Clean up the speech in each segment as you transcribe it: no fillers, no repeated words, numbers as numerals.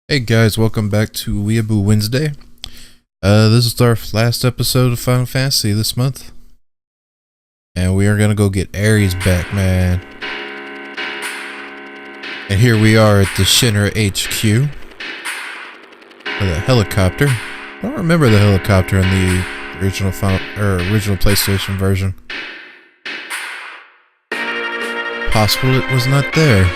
Hey guys, welcome back to Weeaboo Wednesday. This is our last episode of Final Fantasy this month. And we are gonna go get Aeris back, man. And here we are at the Shinra HQ. The helicopter. I don't remember the helicopter in the original original PlayStation version. Possible it was not there.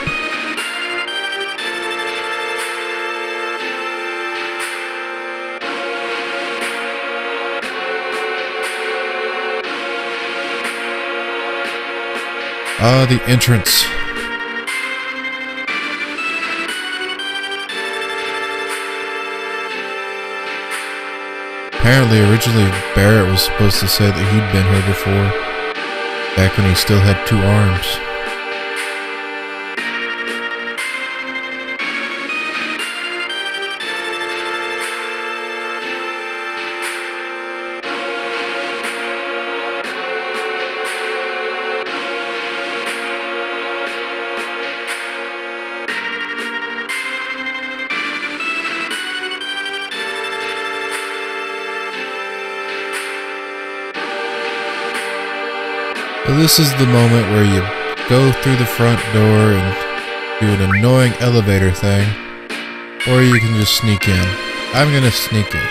Ah, the entrance. Apparently, originally, Barrett was supposed to say that he'd been here before, back when he still had two arms. So this is the moment where you go through the front door and do an annoying elevator thing, or you can just sneak in. I'm gonna sneak in,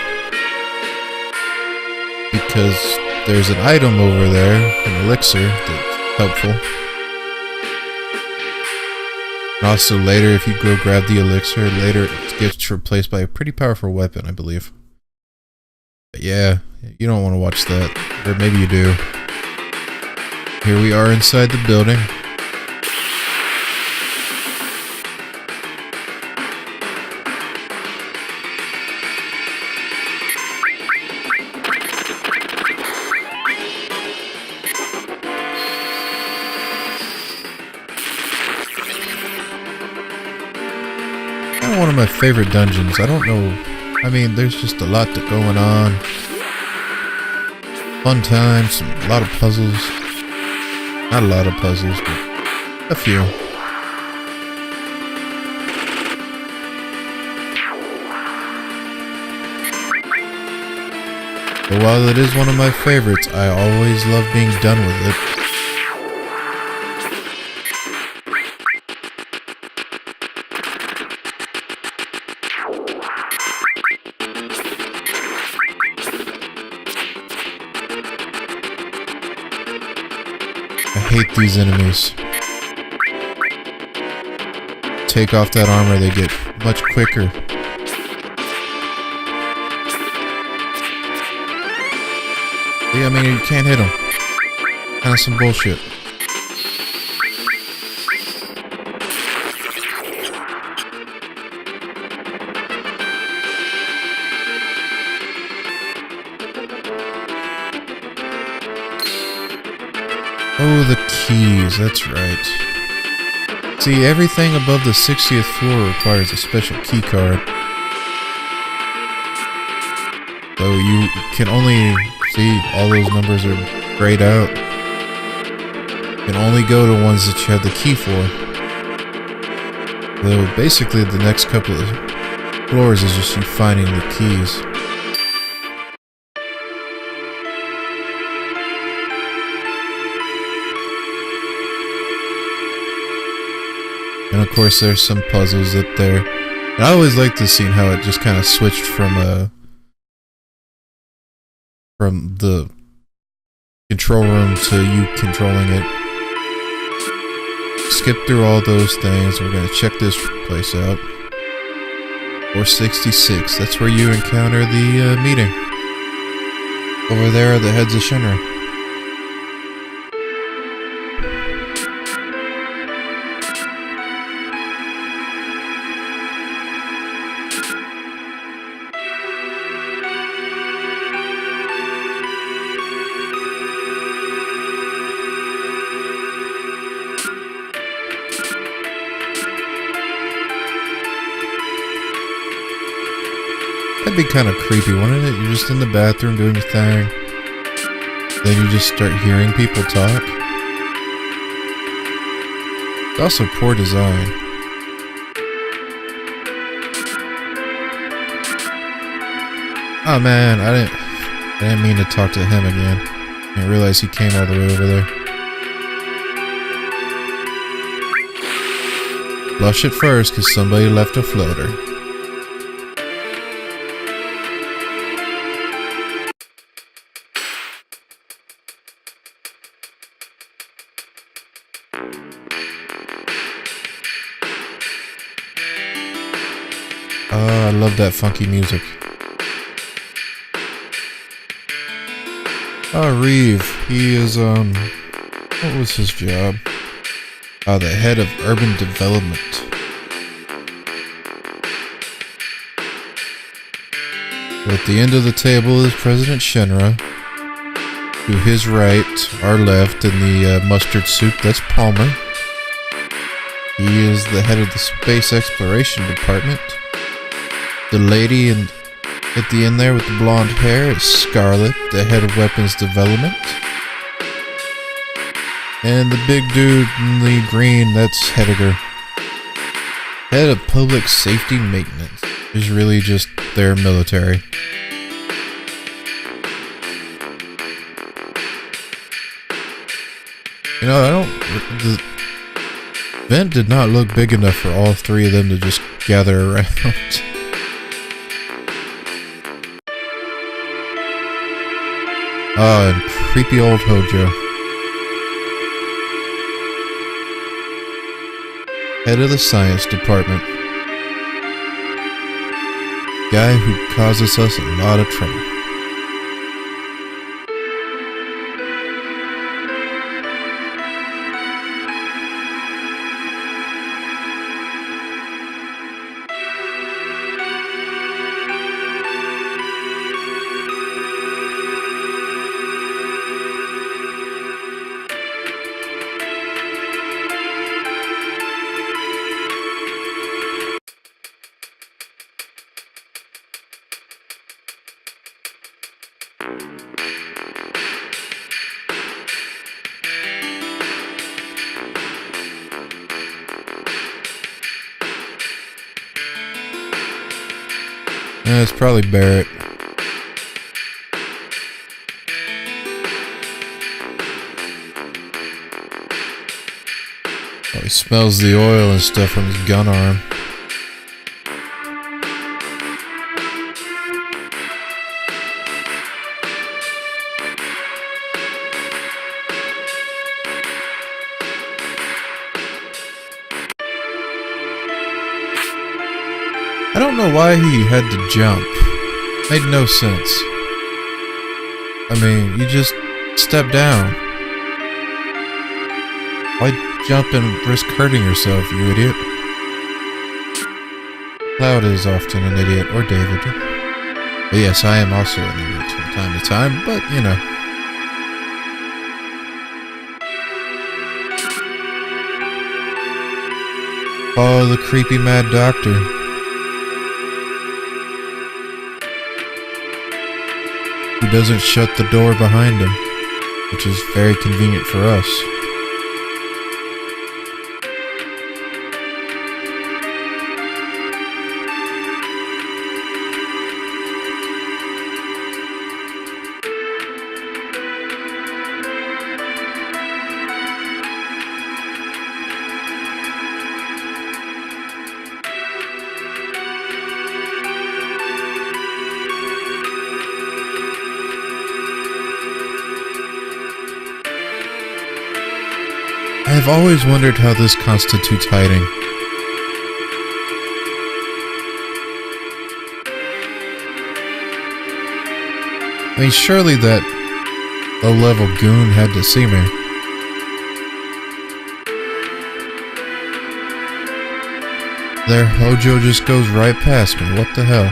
because there's an item over there, an elixir, that's helpful. And also later, if you go grab the elixir, later it gets replaced by a pretty powerful weapon, I believe. But yeah, you don't want to watch that, or maybe you do. Here we are inside the building. Kind of one of my favorite dungeons. I don't know. I mean, there's just a lot going on. Fun times, a lot of puzzles. Not a lot of puzzles, but a few. But while it is one of my favorites, I always love being done with it. I hate these enemies. Take off that armor, they get much quicker. Yeah, I mean, you can't hit them. Kind of some bullshit. Oh, the keys, that's right. See, everything above the 60th floor requires a special key card. So you can only see all those numbers are grayed out. You can only go to ones that you have the key for. So basically the next couple of floors is just you finding the keys. And of course there's some puzzles up there. And I always like this scene how it just kind of switched from the control room to you controlling it. Skip through all those things. We're gonna check this place out. 466, that's where you encounter the meeting. Over there are the heads of Shinra. That'd be kind of creepy, wouldn't it? You're just in the bathroom doing your thing. Then you just start hearing people talk. It's also poor design. Oh man, I didn't mean to talk to him again. I didn't realize he came all the way over there. Flush it first, cause somebody left a floater. Oh, I love that funky music. Oh, Reeve. He is, what was his job? Oh, the head of urban development. So at the end of the table is President Shinra. To his right, our left, in the mustard suit, that's Palmer. He is the head of the Space Exploration Department. The lady at the end there with the blonde hair is Scarlet, the head of weapons development. And the big dude in the green, that's Heidegger. Head of public safety maintenance. Is really just their military. You know, the event did not look big enough for all three of them to just gather around. Oh, and creepy old Hojo. Head of the science department. Guy who causes us a lot of trouble. It's probably Barrett. Oh, he smells the oil and stuff from his gun arm. I don't know why he had to jump. Made no sense. I mean, you just step down. Why jump and risk hurting yourself, you idiot? Cloud is often an idiot, or David. But yes, I am also an idiot from time to time, but you know. Oh, the creepy mad doctor. Who doesn't shut the door behind him, which is very convenient for us. I have always wondered how this constitutes hiding. I mean, surely that low-level goon had to see me. There, Hojo just goes right past me. What the hell?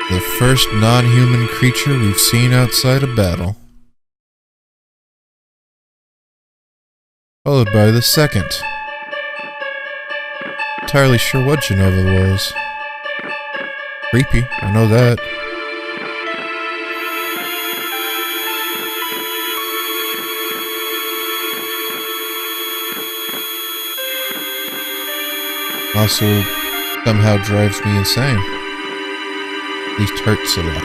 The first non-human creature we've seen outside of battle. Followed by the second. Entirely sure what Genova was. Creepy, I know that. Also, somehow drives me insane. At least hurts a lot.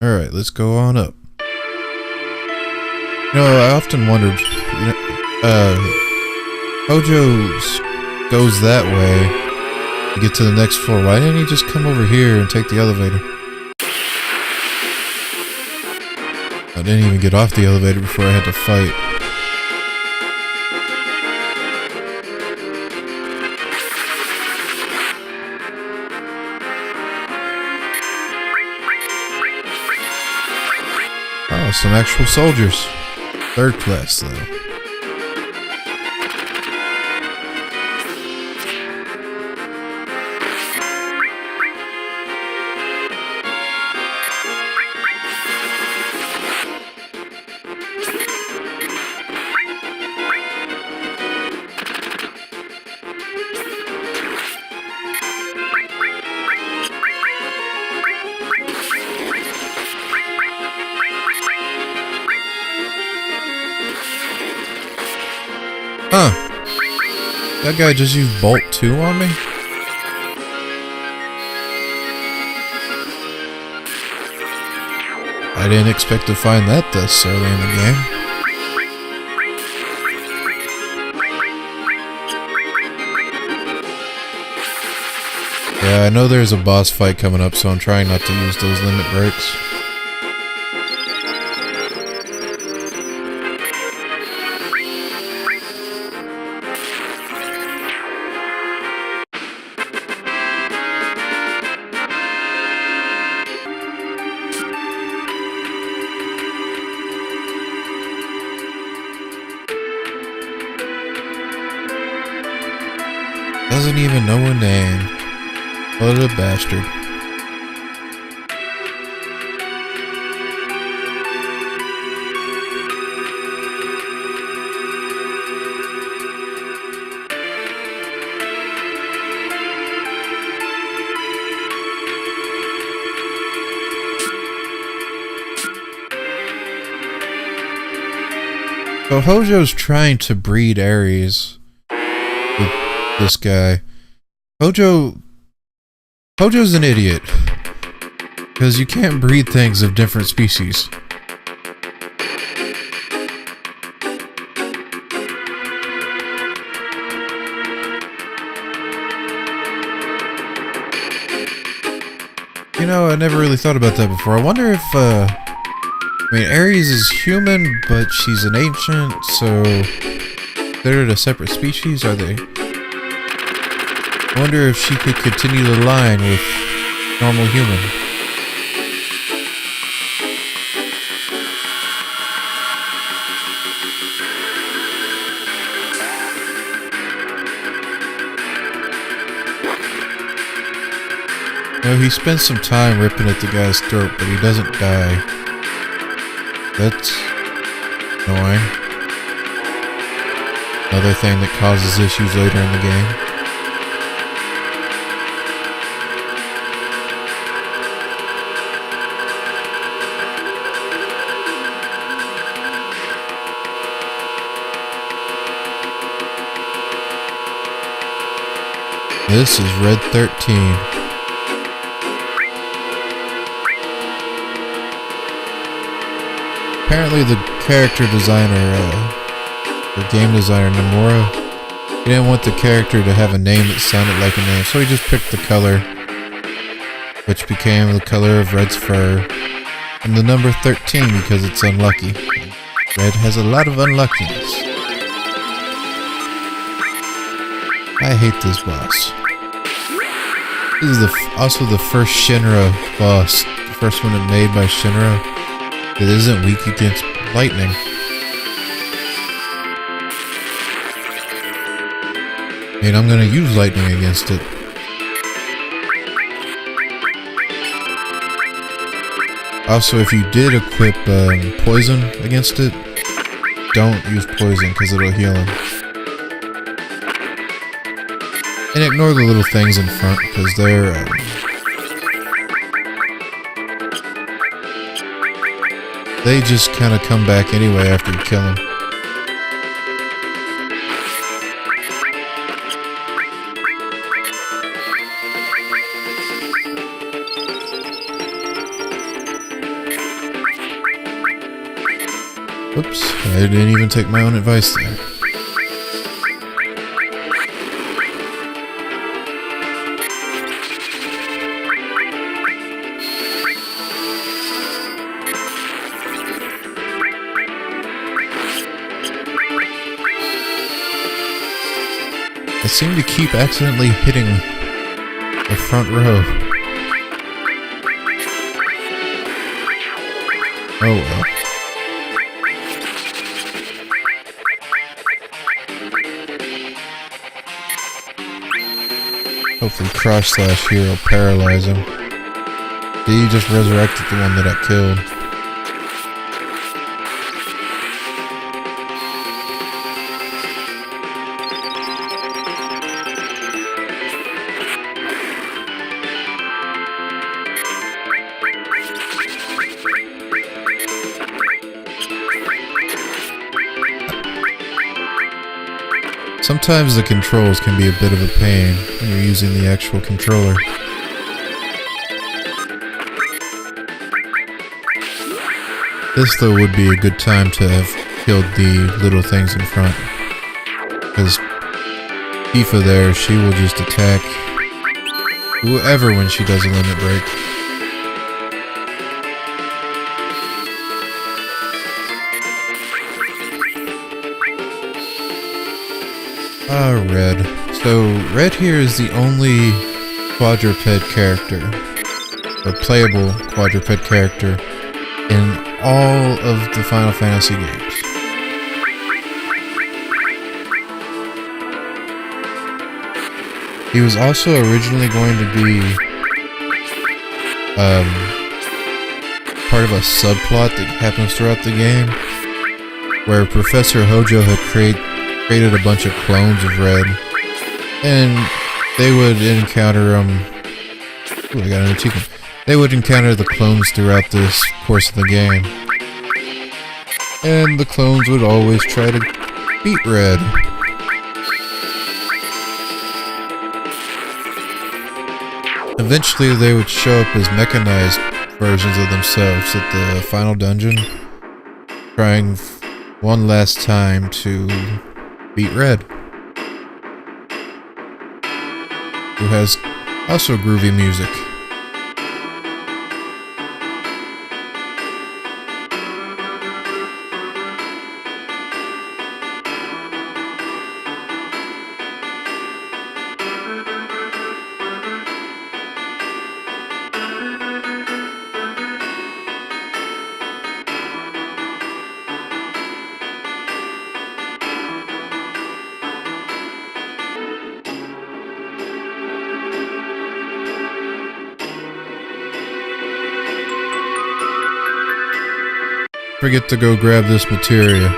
Alright, let's go on up. You know, I often wondered, Hojo's goes that way to get to the next floor. Why didn't he just come over here and take the elevator? I didn't even get off the elevator before I had to fight. Oh, some actual soldiers. Third class, though. Huh. That guy just used Bolt 2 on me? I didn't expect to find that this early in the game. Yeah, I know there's a boss fight coming up, so I'm trying not to use those limit breaks. Doesn't even know a name. What a bastard. So Hojo's trying to breed Aeris with this guy. Hojo's an idiot. Because you can't breed things of different species. You know, I never really thought about that before. I wonder if, I mean, Aeris is human, but she's an ancient, so they're a separate species, are they? I wonder if she could continue the line with normal human. You know, he spends some time ripping at the guy's throat, but he doesn't die. That's annoying. Another thing that causes issues later in the game. This is Red 13. Apparently the character designer, the game designer Nomura, he didn't want the character to have a name that sounded like a name, so he just picked the color, which became the color of Red's fur, and the number 13 because it's unlucky. Red has a lot of unluckiness. I hate this boss. This is also the first Shinra boss, the first one made by Shinra. It isn't weak against lightning. And I'm gonna use lightning against it. Also, if you did equip poison against it, don't use poison because it'll heal him. And ignore the little things in front because they're they just kind of come back anyway after you kill them. Oops, I didn't even take my own advice there. I seem to keep accidentally hitting the front row. Oh well. Hopefully cross slash here will paralyze him. He just resurrected the one that I killed. Sometimes the controls can be a bit of a pain when you're using the actual controller. This though would be a good time to have killed the little things in front. Because Tifa there, she will just attack whoever when she does a limit break. Red. So, Red here is the only quadruped character, or playable quadruped character, in all of the Final Fantasy games. He was also originally going to be part of a subplot that happens throughout the game, where Professor Hojo had created a bunch of clones of Red, and they would encounter ooh, I got an achievement. They would encounter the clones throughout this course of the game, and the clones would always try to beat Red. Eventually they would show up as mechanized versions of themselves at the final dungeon, trying one last time to beat Red, who has also groovy music. Forget to go grab this materia,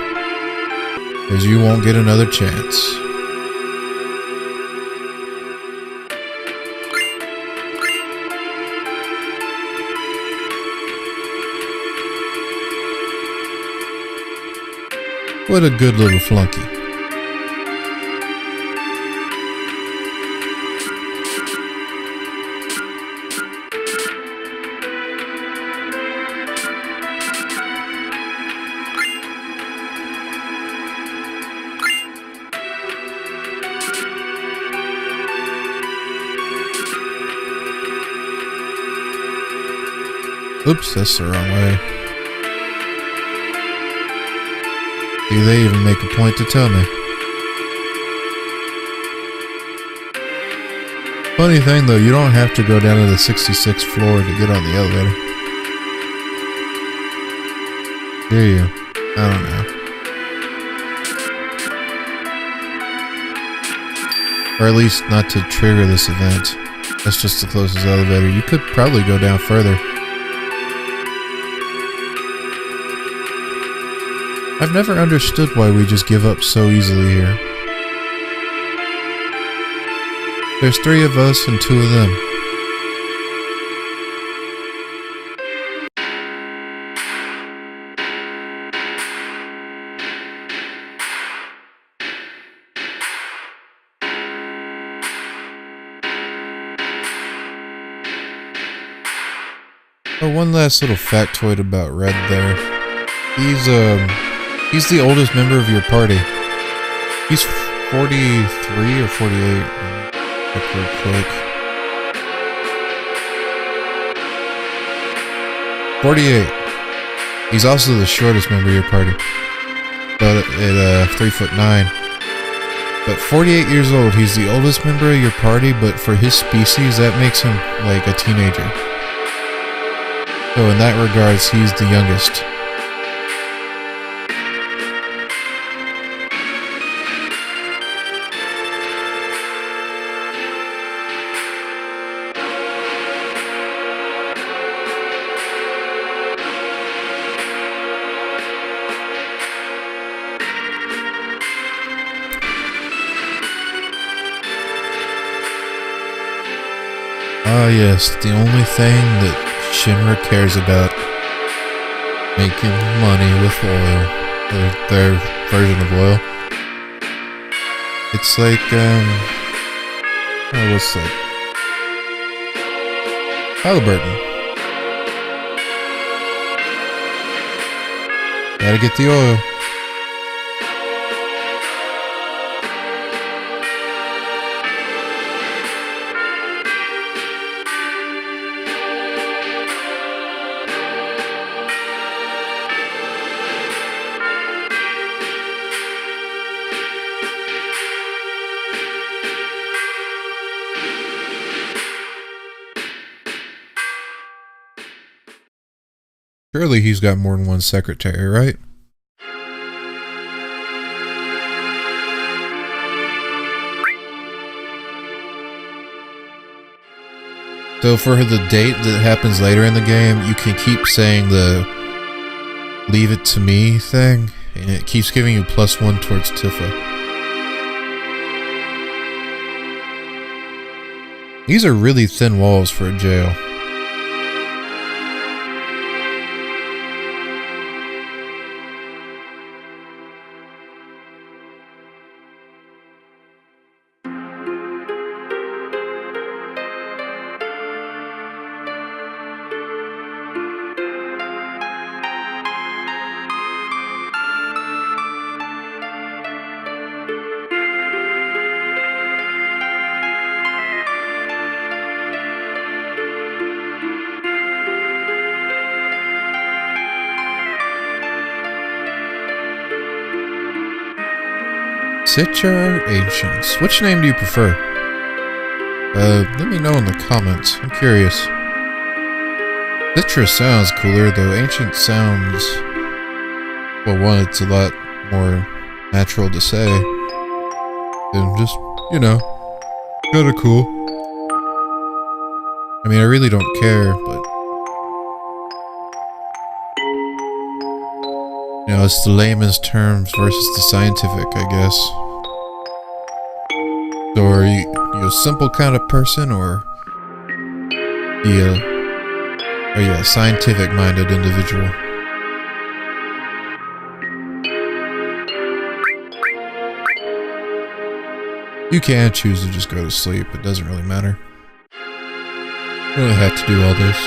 because you won't get another chance. What a good little flunky. Oops, that's the wrong way. See, they even make a point to tell me. Funny thing though, you don't have to go down to the 66th floor to get on the elevator. Do you? I don't know. Or at least not to trigger this event. That's just the closest elevator. You could probably go down further. I've never understood why we just give up so easily here. There's 3 of us and 2 of them. Oh, one last little factoid about Red there. He's the oldest member of your party. He's 43 or 48. Check real quick. 48. He's also the shortest member of your party. But at 3'9". But 48 years old, he's the oldest member of your party, but for his species, that makes him like a teenager. So in that regards, he's the youngest. Ah yes, the only thing that Shinra cares about, making money with oil, or their version of oil. It's like, oh, what's that? Halliburton. Gotta get the oil. Surely he's got more than one secretary, right? So for the date that happens later in the game, you can keep saying the leave it to me thing, and it keeps giving you +1 towards Tifa. These are really thin walls for a jail. Citra or Ancients? Which name do you prefer? Let me know in the comments. I'm curious. Citra sounds cooler, though Ancient sounds... well, one, it's a lot more natural to say. And just, you know, kinda cool. I mean, I really don't care, but... you know, it's the layman's terms versus the scientific, I guess. So are you a simple kind of person, or are you a scientific-minded individual? You can choose to just go to sleep. It doesn't really matter. You don't really have to do all this.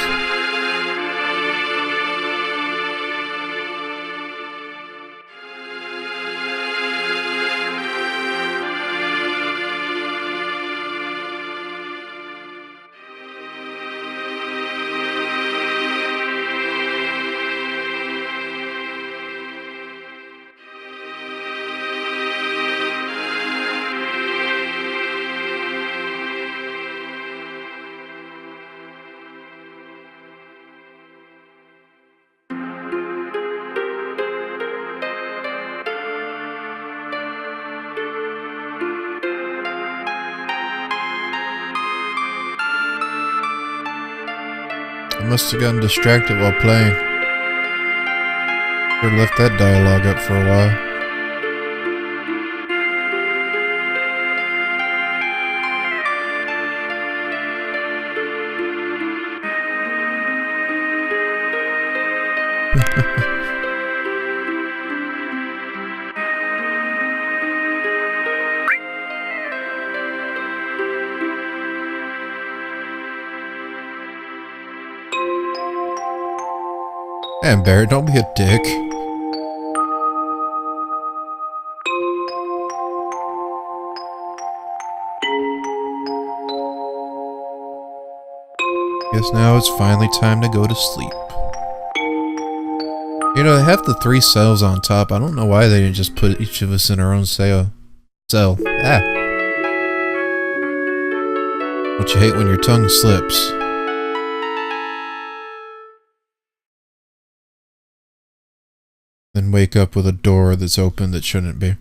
I must have gotten distracted while playing. Or left that dialogue up for a while. Damn, Barrett, don't be a dick. Guess now it's finally time to go to sleep. You know, they have the 3 cells on top. I don't know why they didn't just put each of us in our own cell. Don't you hate when your tongue slips? Then wake up with a door that's open that shouldn't be.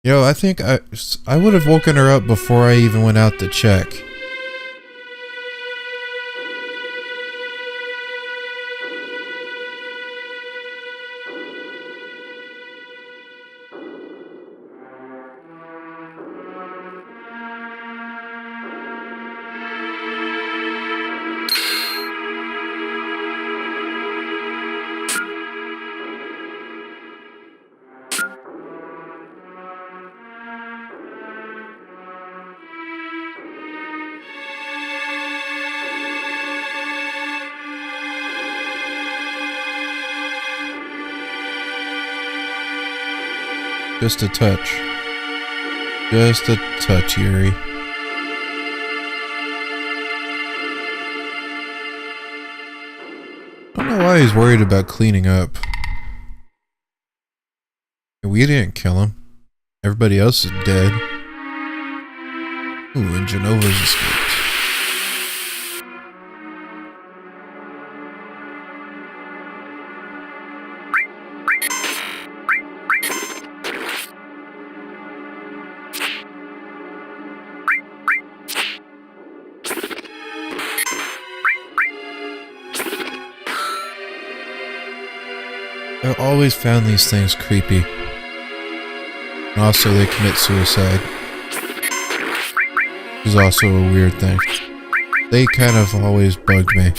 Yo, I think I would have woken her up before I even went out to check. Just a touch. Just a touch, Yuri. I don't know why he's worried about cleaning up. We didn't kill him. Everybody else is dead. Ooh, and Genova's escaped. I've always found these things creepy. And also they commit suicide. Which is also a weird thing. They kind of always bugged me.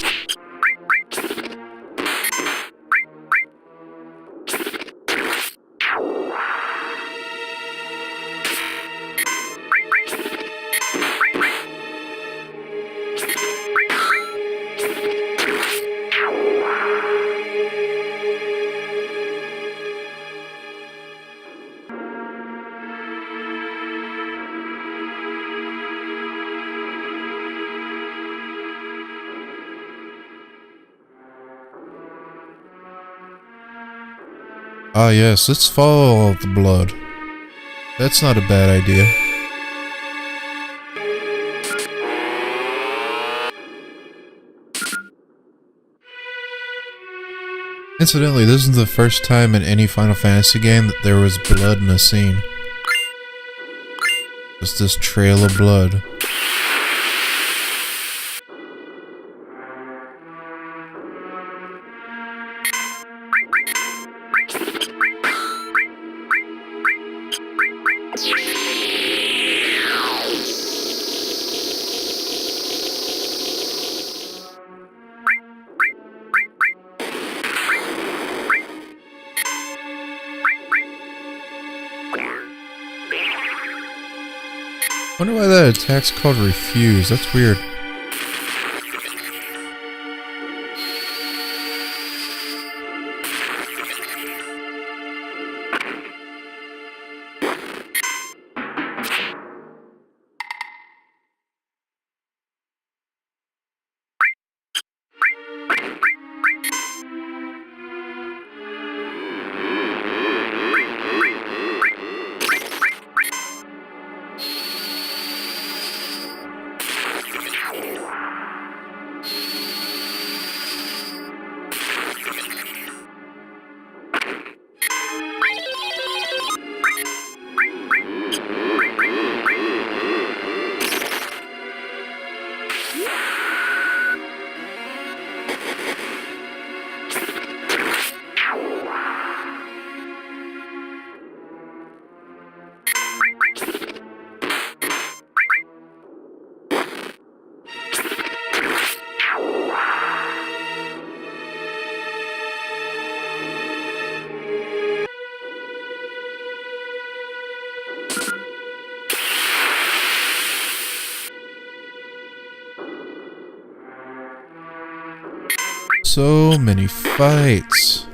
Ah yes, let's follow all the blood. That's not a bad idea. Incidentally, this is the first time in any Final Fantasy game that there was blood in a scene. Just this trail of blood. Wonder why that attack's called Refuse. That's weird. So many fights.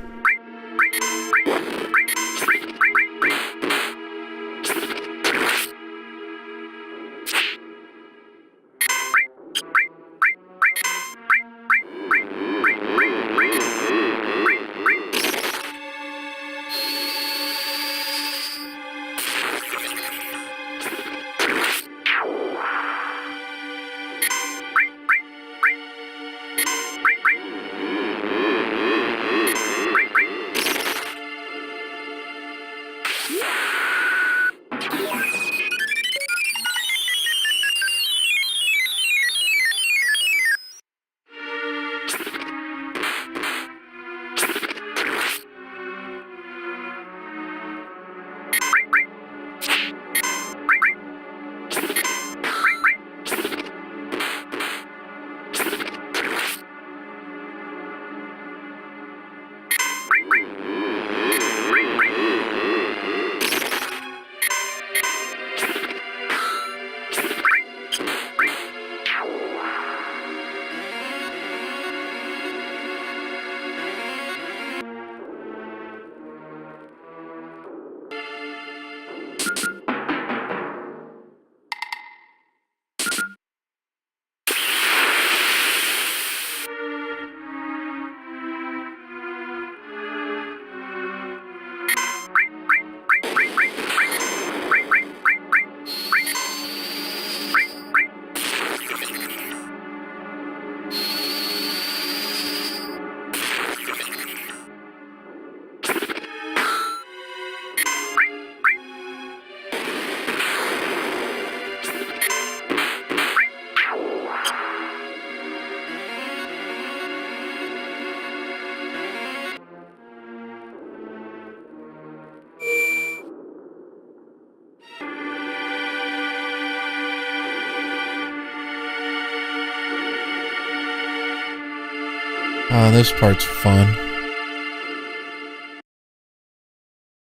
Oh, this part's fun.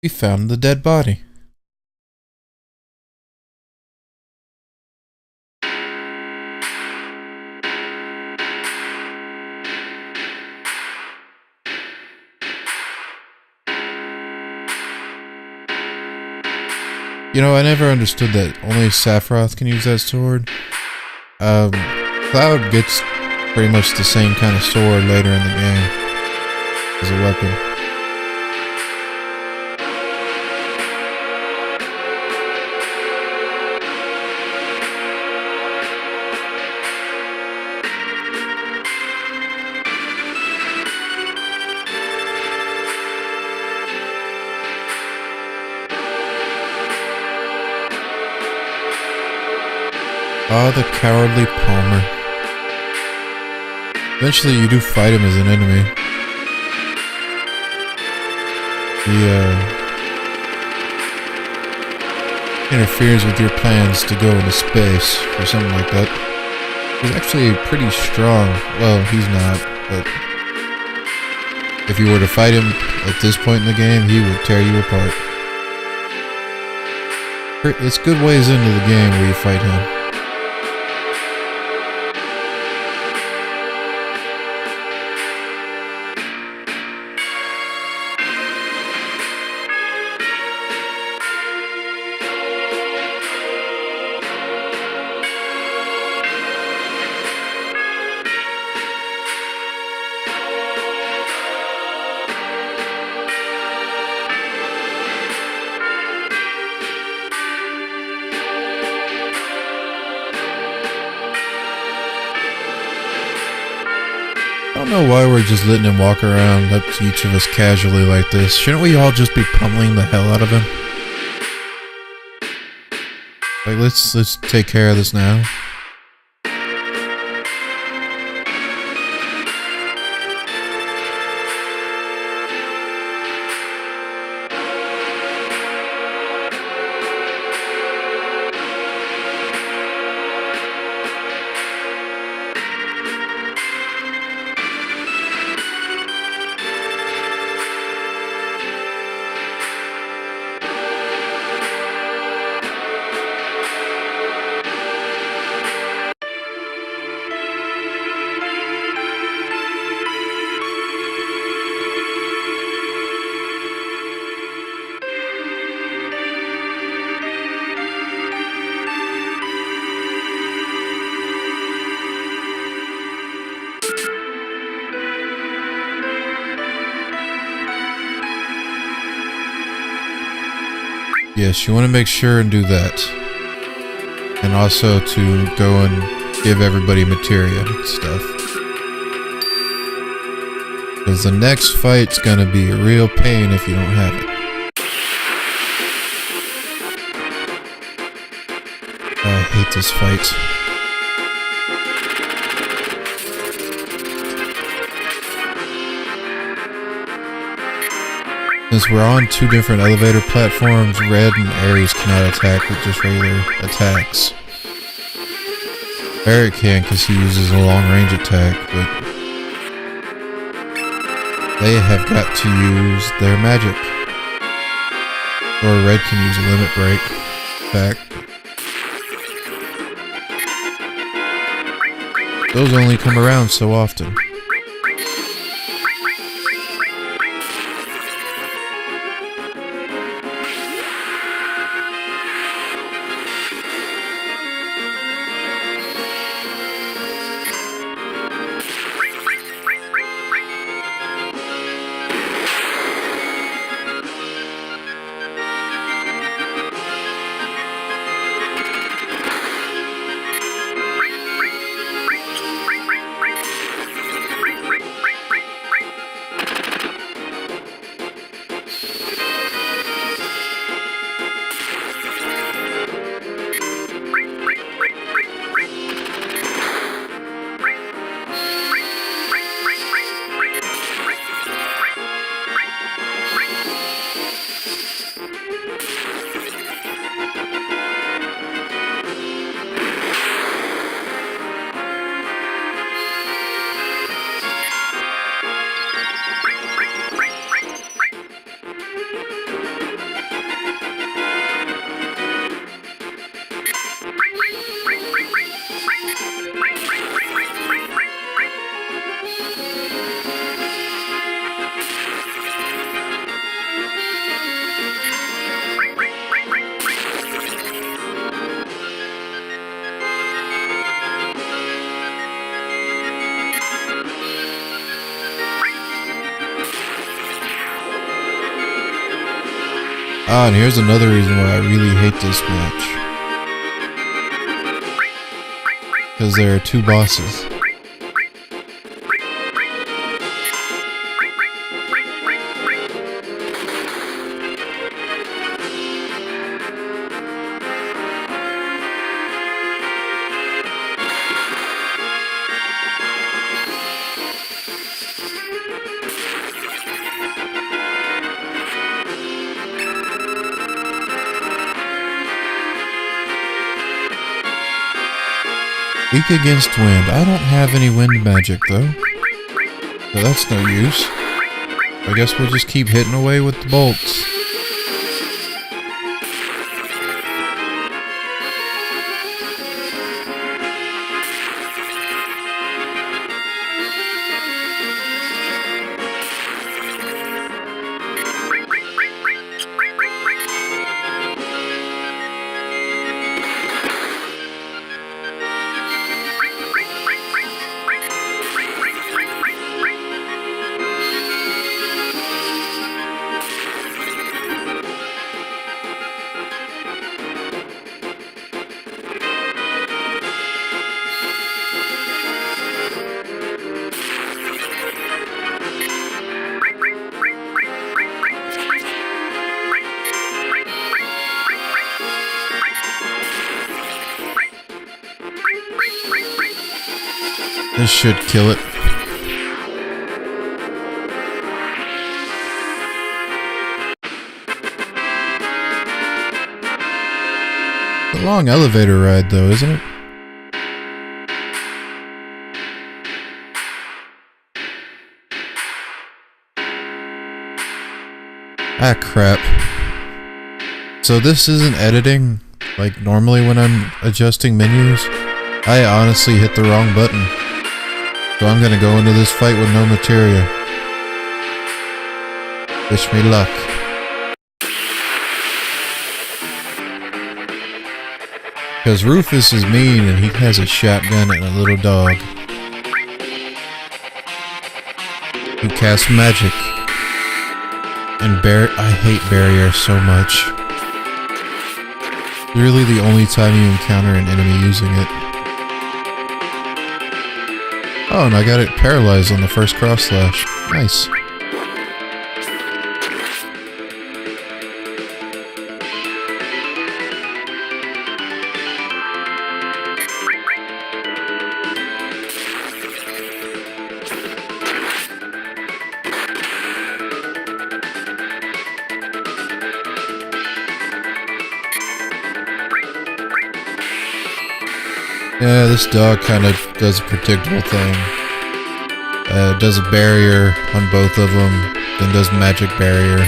We found the dead body. You know, I never understood that only Sephiroth can use that sword. Cloud gets pretty much the same kind of sword later in the game as a weapon. Ah, the cowardly Palmer. Eventually you do fight him as an enemy. He interferes with your plans to go into space or something like that. He's actually pretty strong. Well, he's not, but if you were to fight him at this point in the game, he would tear you apart. It's good ways into the game where you fight him. I don't know why we're just letting him walk around up to each of us casually like this. Shouldn't we all just be pummeling the hell out of him? Like, let's take care of this now. Yes, you want to make sure and do that. And also to go and give everybody materia and stuff. Because the next fight's gonna be a real pain if you don't have it. I hate this fight. Since we're on two different elevator platforms, Red and Aeris cannot attack with just regular attacks. Barrett can because he uses a long range attack, but they have got to use their magic. Or Red can use a limit break attack. Those only come around so often. Ah, and here's another reason why I really hate this match. Because there are two bosses. Weak against wind. I don't have any wind magic though. So that's no use. I guess we'll just keep hitting away with the bolts. This should kill it. It's a long elevator ride though, isn't it? Ah, crap. So this isn't editing like normally when I'm adjusting menus. I honestly hit the wrong button. So I'm gonna go into this fight with no materia. Wish me luck. Because Rufus is mean and he has a shotgun and a little dog who casts magic. And I hate Barrier so much. Really the only time you encounter an enemy using it. Oh, and I got it paralyzed on the first cross slash. Nice. Yeah, this dog kind of does a predictable thing. Does a barrier on both of them, then does magic barrier.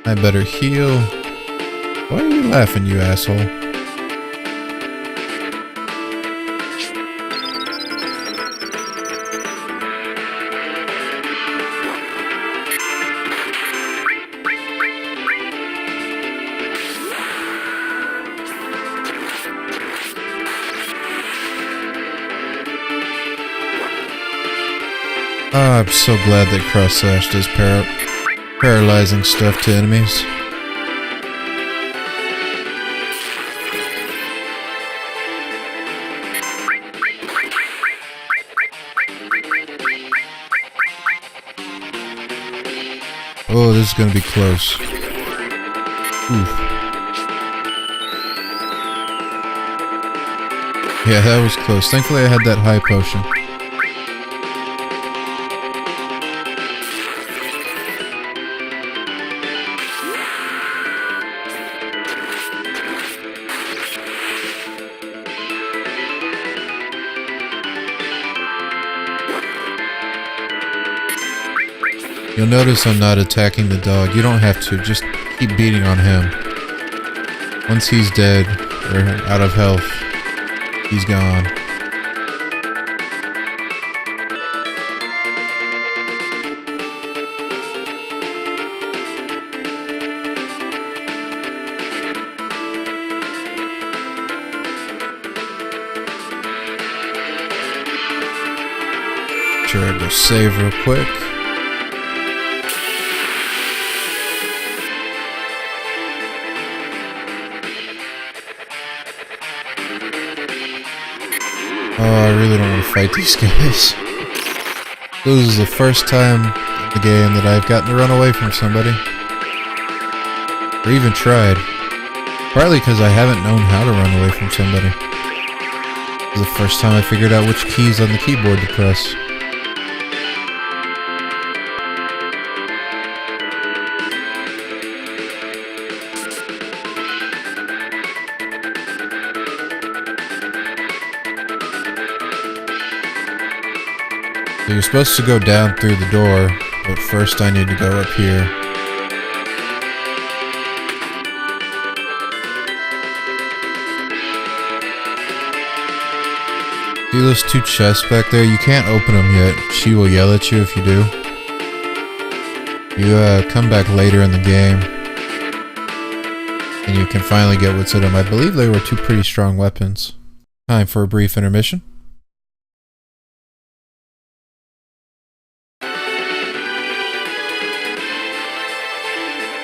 I better heal. Why are you laughing, you asshole? I'm so glad that cross slash does paralyzing stuff to enemies. Oh, this is gonna be close. Oof. Yeah, that was close. Thankfully I had that high potion. You'll notice I'm not attacking the dog. You don't have to. Just keep beating on him. Once he's dead, or out of health, he's gone. Sure, I'll go save real quick. Oh, I really don't want to fight these guys. This is the first time in the game that I've gotten to run away from somebody. Or even tried. Partly because I haven't known how to run away from somebody. This is the first time I figured out which keys on the keyboard to press. So you're supposed to go down through the door, but first I need to go up here. See those two chests back there? You can't open them yet. She will yell at you if you do. You come back later in the game, and you can finally get what's in them. I believe they were two pretty strong weapons. Time for a brief intermission.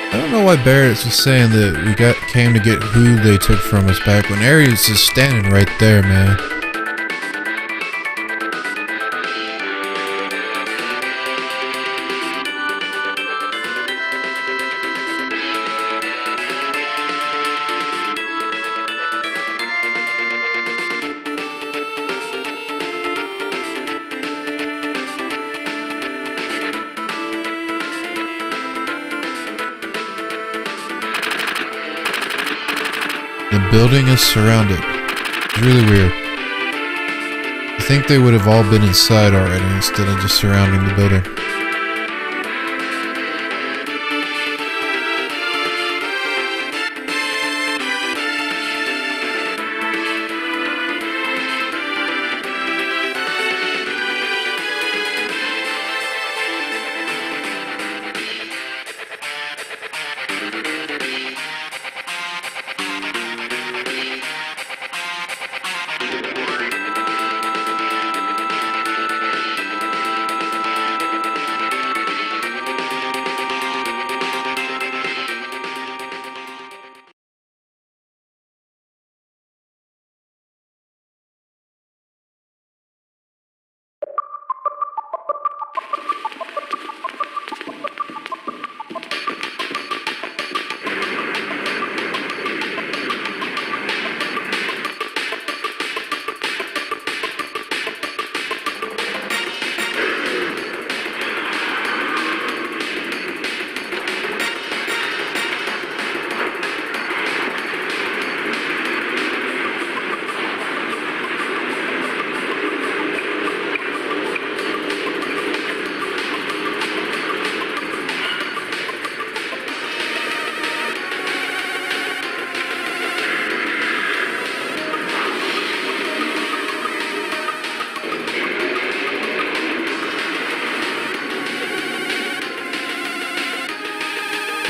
I don't know why Beardyheads was saying that we came to get who they took from us back when Aeris is standing right there, man. The building is surrounded. It's really weird. I think they would have all been inside already instead of just surrounding the building.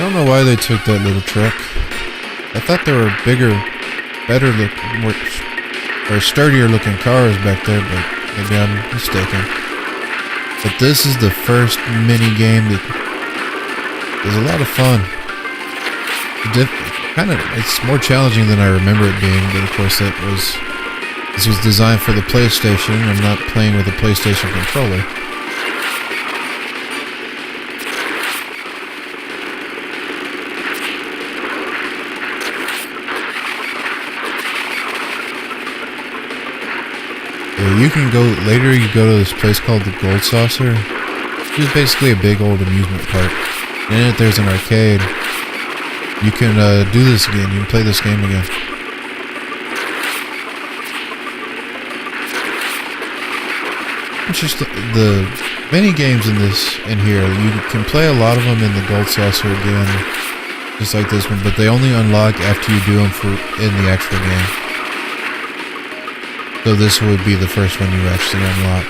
don't know why they took that little truck. I thought there were bigger, better looking, more, or sturdier looking cars back there, but maybe I'm mistaken. But this is the first mini game that is a lot of fun. It's more challenging than I remember it being, but of course this was designed for the PlayStation. I'm not playing with a PlayStation controller. Yeah, you can go later. You go to this place called the Gold Saucer. It's basically a big old amusement park. In it, there's an arcade. You can do this again. You can play this game again. It's just the mini games in here. You can play a lot of them in the Gold Saucer again, just like this one. But they only unlock after you do them in the actual game. So this would be the first one you actually unlock.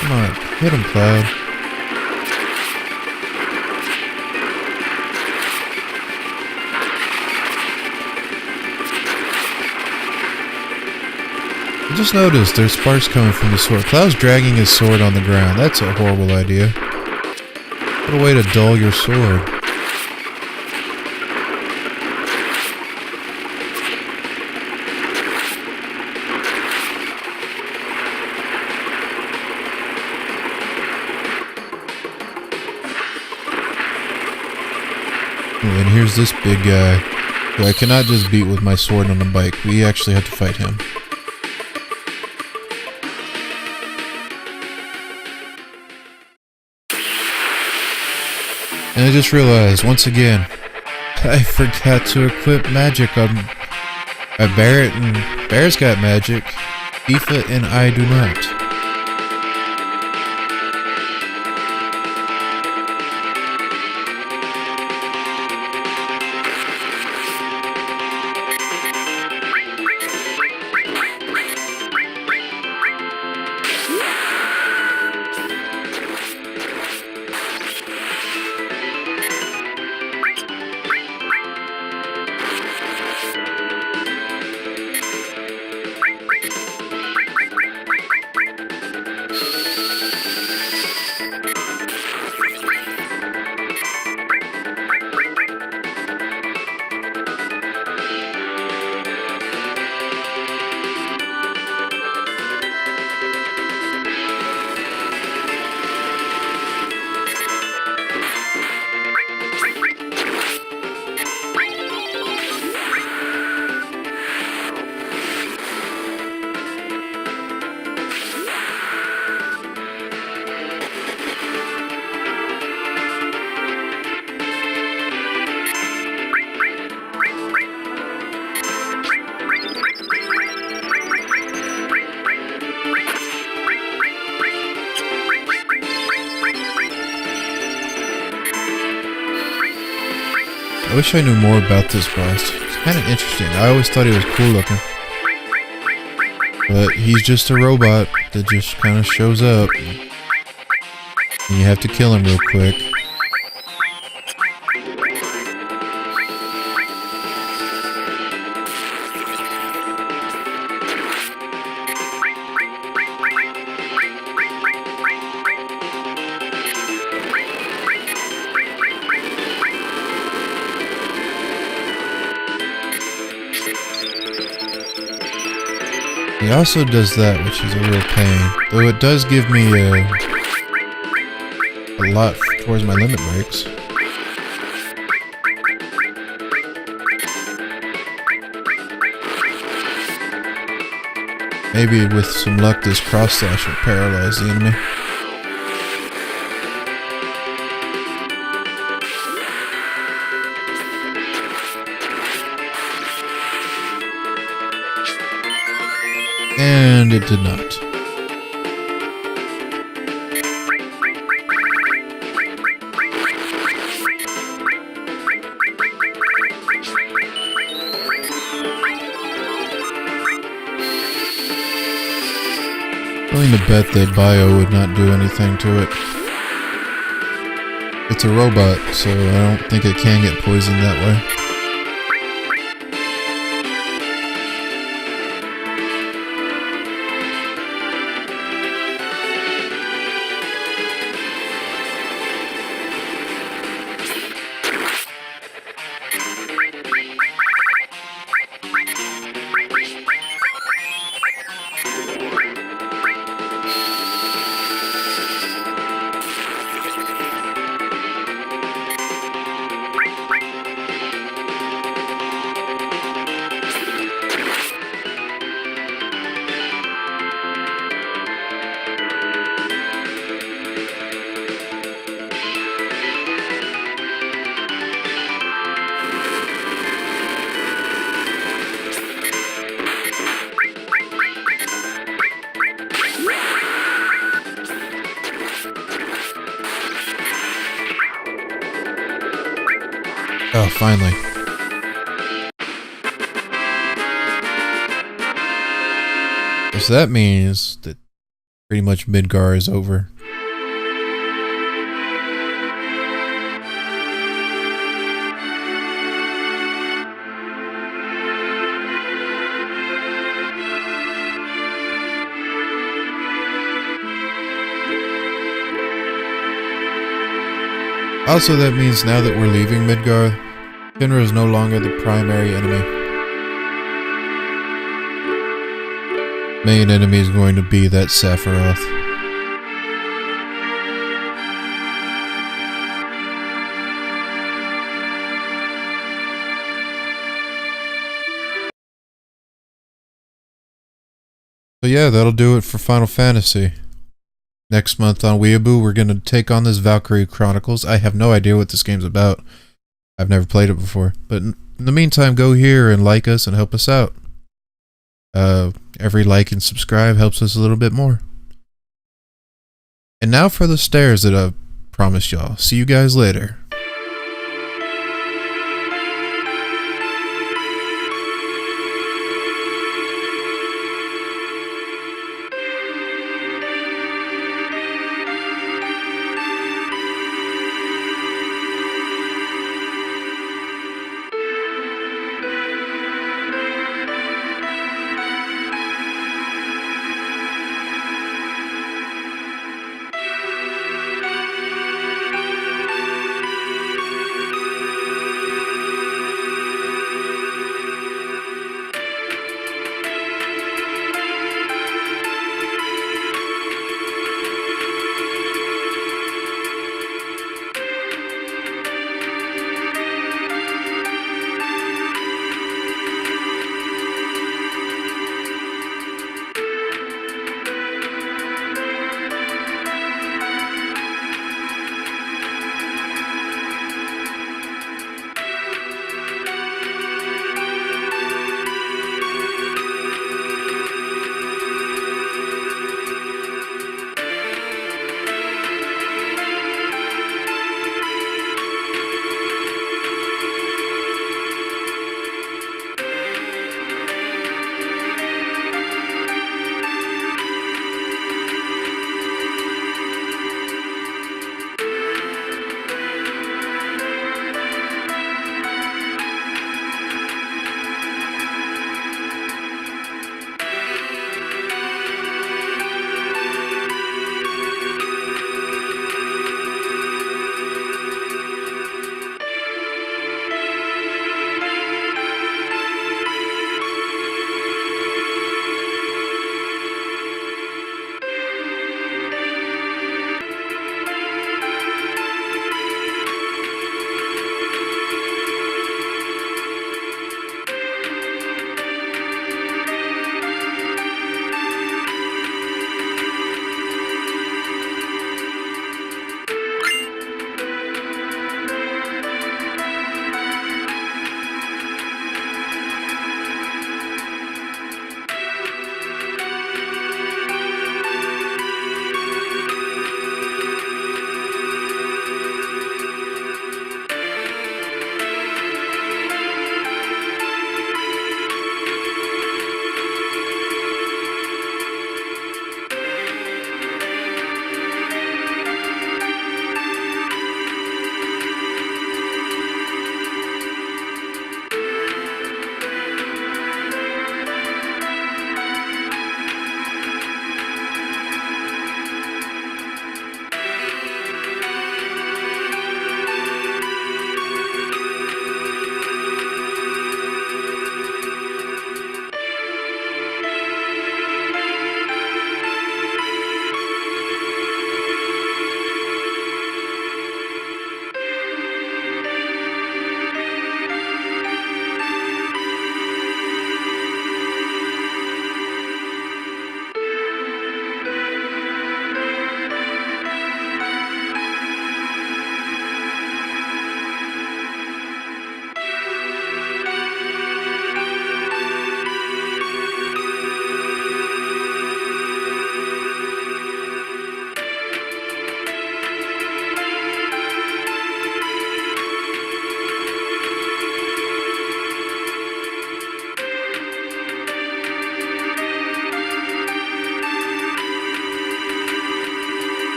Come on, hit him, Cloud. I just noticed there's sparks coming from the sword. Cloud's dragging his sword on the ground. That's a horrible idea. What a way to dull your sword. And here's this big guy, who I cannot just beat with my sword on a bike. We actually have to fight him. And I just realized, once again, I forgot to equip magic on Barrett, and Barrett's got magic. Aoife and I do not. I wish I knew more about this boss. It's kind of interesting. I always thought he was cool looking. But he's just a robot that just kind of shows up. And you have to kill him real quick. He also does that, which is a real pain. Though it does give me a lot towards my limit breaks. Maybe with some luck this cross slash will paralyze the enemy. And it did not. I'm willing to bet that bio would not do anything to it. It's a robot, so I don't think it can get poisoned that way. Oh, finally. So that means that pretty much Midgar is over. Also, that means now that we're leaving Midgar, Shinra is no longer the primary enemy. Main enemy is going to be that Sephiroth. So yeah, that'll do it for Final Fantasy. Next month on Weeaboo, we're going to take on this Valkyria Chronicles. I have no idea what this game's about. I've never played it before. But in the meantime, go here and like us and help us out. Every like and subscribe helps us a little bit more. And now for the stairs that I've promised y'all. See you guys later.